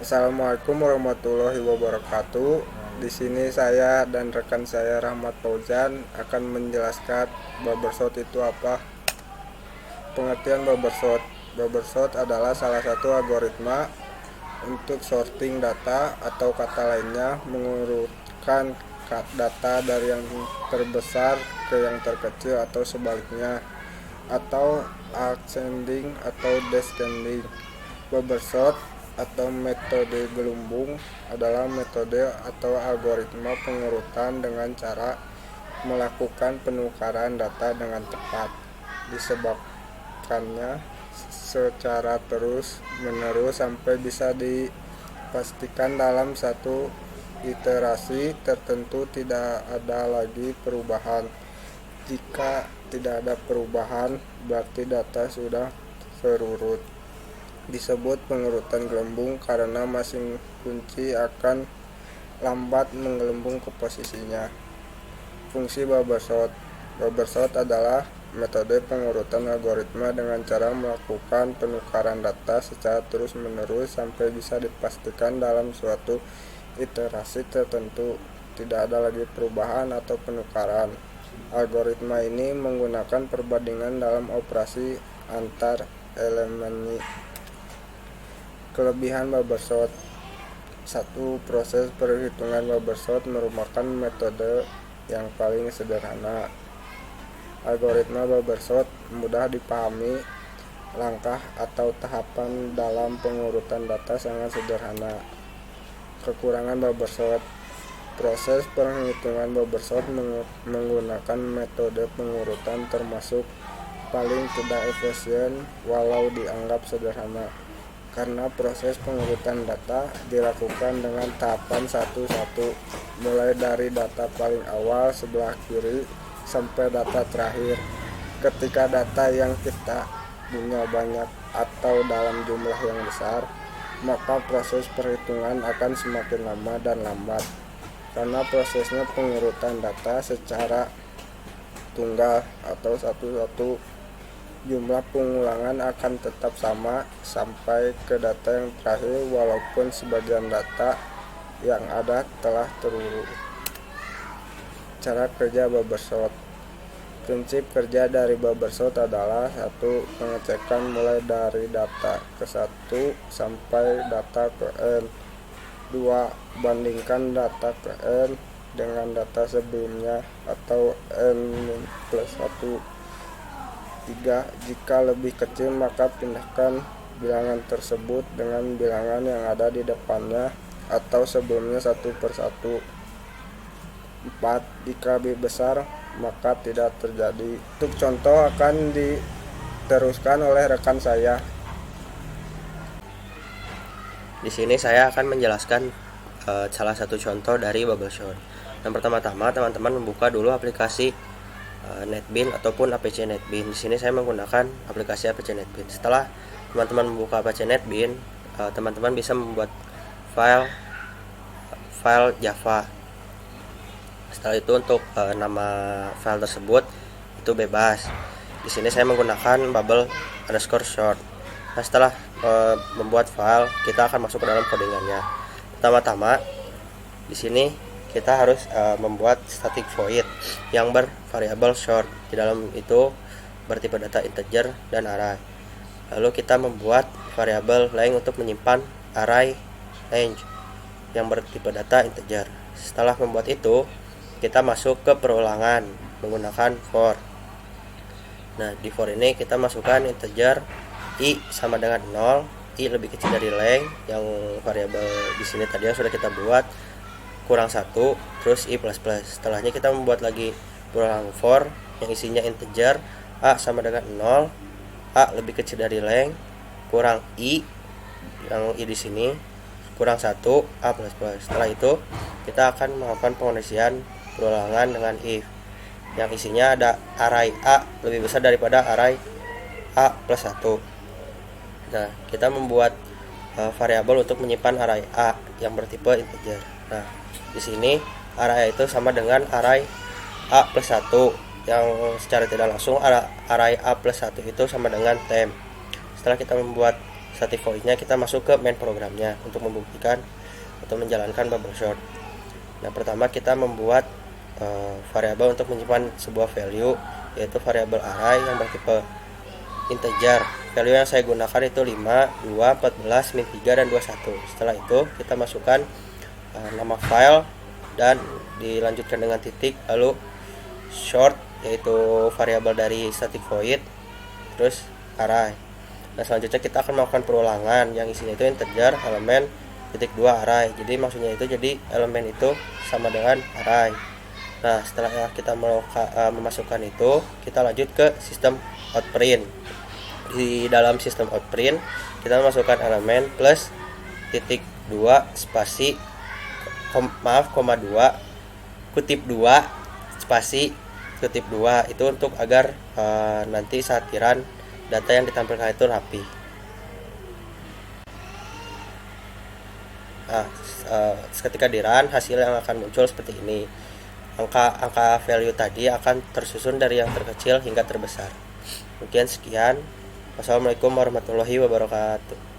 Assalamualaikum warahmatullahi wabarakatuh. Di sini saya dan rekan saya Rahmat Fauzan akan menjelaskan bubble sort itu apa. Pengertian bubble sort. Bubble sort adalah salah satu algoritma untuk sorting data atau kata lainnya mengurutkan data dari yang terbesar ke yang terkecil atau sebaliknya, atau ascending atau descending. Bubble sort atau metode gelembung adalah metode atau algoritma pengurutan dengan cara melakukan penukaran data dengan tepat, disebabkannya secara terus menerus sampai bisa dipastikan dalam satu iterasi tertentu tidak ada lagi perubahan. Jika tidak ada perubahan, berarti data sudah terurut. Disebut pengurutan gelembung karena masing kunci akan lambat menggelembung ke posisinya. Fungsi bubble sort. Bubble sort adalah metode pengurutan algoritma dengan cara melakukan penukaran data secara terus-menerus sampai bisa dipastikan dalam suatu iterasi tertentu tidak ada lagi perubahan atau penukaran. Algoritma ini menggunakan perbandingan dalam operasi antar elemen. Kelebihan bubble sort. 1. Proses perhitungan bubble sort merupakan metode yang paling sederhana. Algoritma bubble sort mudah dipahami. Langkah atau tahapan dalam pengurutan data sangat sederhana. Kekurangan bubble sort. Proses perhitungan bubble sort menggunakan metode pengurutan termasuk paling tidak efisien walau dianggap sederhana, karena proses pengurutan data dilakukan dengan tahapan satu-satu, mulai dari data paling awal sebelah kiri sampai data terakhir. Ketika data yang kita punya banyak atau dalam jumlah yang besar, maka proses perhitungan akan semakin lama dan lambat, karena prosesnya pengurutan data secara tunggal atau satu-satu. Jumlah pengulangan akan tetap sama sampai ke data yang terakhir walaupun sebagian data yang ada telah terurut. Cara kerja bubble sort. Prinsip kerja dari bubble sort adalah 1. Pengecekan mulai dari data ke 1 sampai data ke n. 2. Bandingkan data ke n dengan data sebelumnya atau n plus 1. 3. Jika lebih kecil maka pindahkan bilangan tersebut dengan bilangan yang ada di depannya atau sebelumnya 1 per 1. 4. Jika lebih besar maka tidak terjadi. Untuk contoh akan diteruskan oleh rekan saya. Di sini saya akan menjelaskan salah satu contoh dari bubble sort. Yang pertama-tama teman-teman membuka dulu aplikasi NetBeans ataupun APC NetBeans. Di sini saya menggunakan aplikasi APC NetBeans. Setelah teman-teman membuka APC NetBeans, teman-teman bisa membuat file Java. Setelah itu untuk nama file tersebut itu bebas. Di sini saya menggunakan bubble_sort. Nah, setelah membuat file, kita akan masuk ke dalam codingannya. Pertama-tama di sini kita harus membuat static void yang bervariabel short. Di dalam itu bertipe data integer dan array. Lalu kita membuat variabel length untuk menyimpan array range yang bertipe data integer. Setelah membuat itu, kita masuk ke perulangan menggunakan for. Nah, di for ini kita masukkan integer i sama dengan 0, i lebih kecil dari length yang variabel di sini tadi yang sudah kita buat, kurang 1, terus i plus plus. Setelahnya kita membuat lagi perulangan for yang isinya integer a sama dengan 0, a lebih kecil dari length, kurang i yang i di sini, kurang 1, a plus plus. Setelah itu kita akan melakukan pengondisian perulangan dengan if yang isinya ada array a lebih besar daripada array a plus 1. Nah, kita membuat variabel untuk menyimpan array a yang bertipe integer. Nah, di sini array itu sama dengan array a plus 1 yang secara tidak langsung array a plus 1 itu sama dengan temp. Setelah kita membuat static void-nya kita masuk ke main programnya untuk membuktikan atau menjalankan bubble sort. Nah, pertama kita membuat variabel untuk menyimpan sebuah value, yaitu variabel array yang bertipe integer. Value yang saya gunakan itu 5, 2, 14, min 3, dan 21. Setelah itu kita masukkan nama file dan dilanjutkan dengan titik, lalu short yaitu variabel dari static void, terus array. Nah, selanjutnya kita akan melakukan perulangan yang isinya itu integer elemen titik 2 array. Jadi maksudnya itu jadi elemen itu sama dengan array. Nah, setelah kita memasukkan itu, kita lanjut ke sistem outprint. Di dalam sistem outprint kita masukkan elemen plus titik 2 spasi koma 2 kutip 2 spasi kutip 2, itu untuk agar nanti saat run data yang ditampilkan itu rapi. Nah, ketika di run hasil yang akan muncul seperti ini. Angka value tadi akan tersusun dari yang terkecil hingga terbesar. Mungkin sekian. Wassalamualaikum warahmatullahi wabarakatuh.